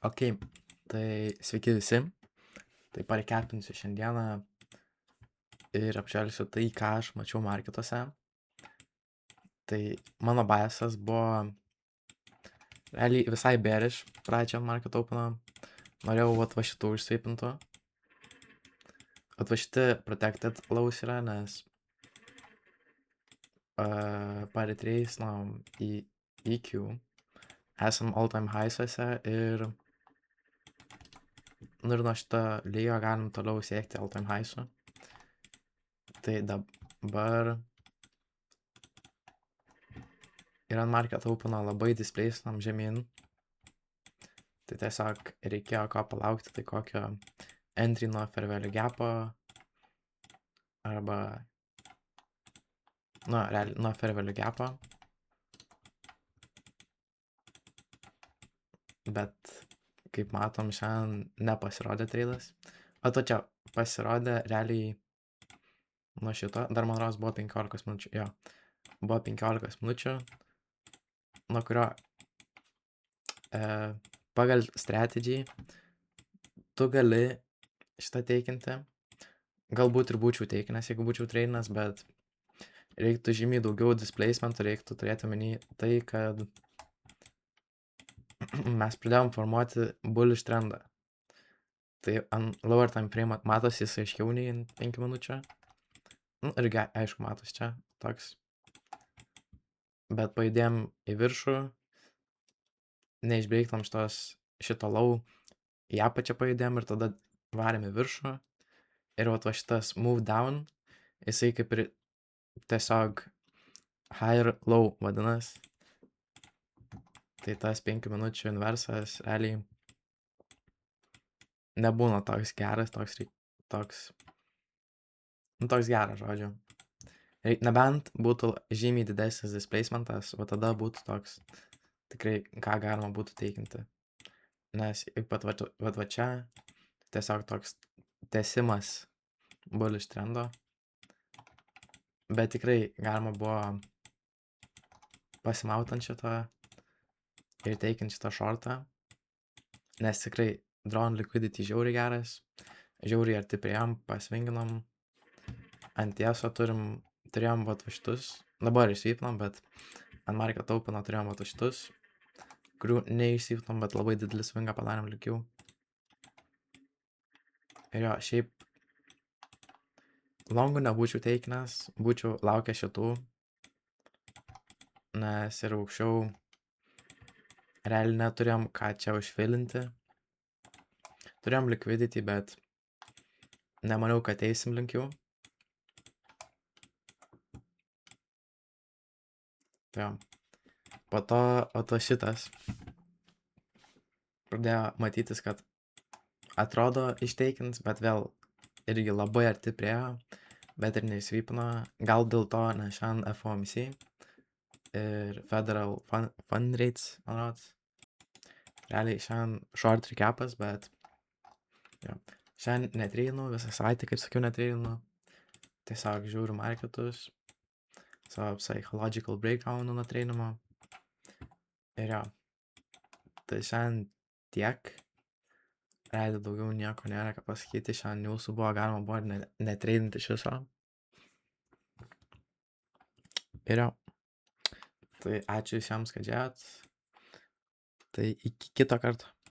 Ok, tai sveiki visi. Tai parekepinsiu šiandieną ir apžvelgsiu tai, ką aš mačiau marketuose. Tai mano biasas buvo realiai visai bearish pradžią market openo. Norėjau va šitų išsveipintų. Va šitie protected lows yra, nes paretreisnom į EQ. Esam all time highsuose ir nuo šito lygio galim toliau siekti all time highsų. Tai dabar ir ant market openo labai displaysnam žemyn. Tai tiesiog reikėjo ko palaukti, tai kokio entry nuo fair value gap'o arba nuo fair value gap'o. Bet kaip matom, šiandien nepasirodė treidas. O to čia pasirodė realiai nuo šito, dar man rodos buvo 15 minučių, jo. Buvo 15 minučių, nuo kurio pagal strategy tu gali šitą teikinti. Galbūt ir būčiau teikinęs, jeigu būčiau treidinęs, bet reiktų žymiai daugiau displacementų, reiktų turėti omeny tai, kad mes pradėjom formuoti bullish trendą. Tai ant lower time frame matosi jis aiškiau nei ant 5 minučių. Irgi aišku matosi čia toks. Bet pajudėjom į viršų, neišbreiktam šito low, į apačią pajudėjom ir tada varėm į viršų. Ir va šitas move down, jisai kaip ir tiesiog higher low vadinas. Tai tas 5 minučių inversas realiai nebūna toks geras, toks geras, žodžiu. Nebent būtų žymiai didesnis displacementas, o tada būtų toks tikrai, ką galima būtų teikinti. Nes ypat va čia tiesiog toks tęsimas bullish trendo. Bet tikrai galima buvo pasimauti ant šito ir teikinti šitą shortą. Nes tikrai drone liquidity žiauriai geras. Žiauriai arti priėjom, pasvinginom. Ant tieso turėjom va šitus. Dabar išsveipinam, bet ant market openo turėjom va šitus, kurių neišsveipinam, bet labai didelį svingą padarėm likiau. Ir jo, šiaip longų nebūčiau teikinęs, būčiau laukęs šitų, nes ir aukščiau realiai neturėjom ką čia užfilinti. Turėjom liquidity, bet nemaniau, kad eisim link jų. Tai jo. Po to šitas pradėjo matytis, kad atrodo išteikins, bet vėl irgi labai arti priejo, bet ir neįsvypino. Gal dėl to, nes šiandien FOMC ir Federal Fund Rates, man rodos. Realiai šiandien short recapas, bet jo. Šiandien netreidinu, visą savaitę, kaip sakiau, netreidinu. Tiesiog žiūriu marketus, savo psychological breakdownų nuo treinimo. Ir jo. Tai šiandien tiek. Realiai daugiau nieko nėra ką pasakyti. Šiandien jūsų buvo galima buvo netreidinti iš viso. Ir jo. Tai ačiū visiems, kad žiūrėjot. Tai iki kito karto.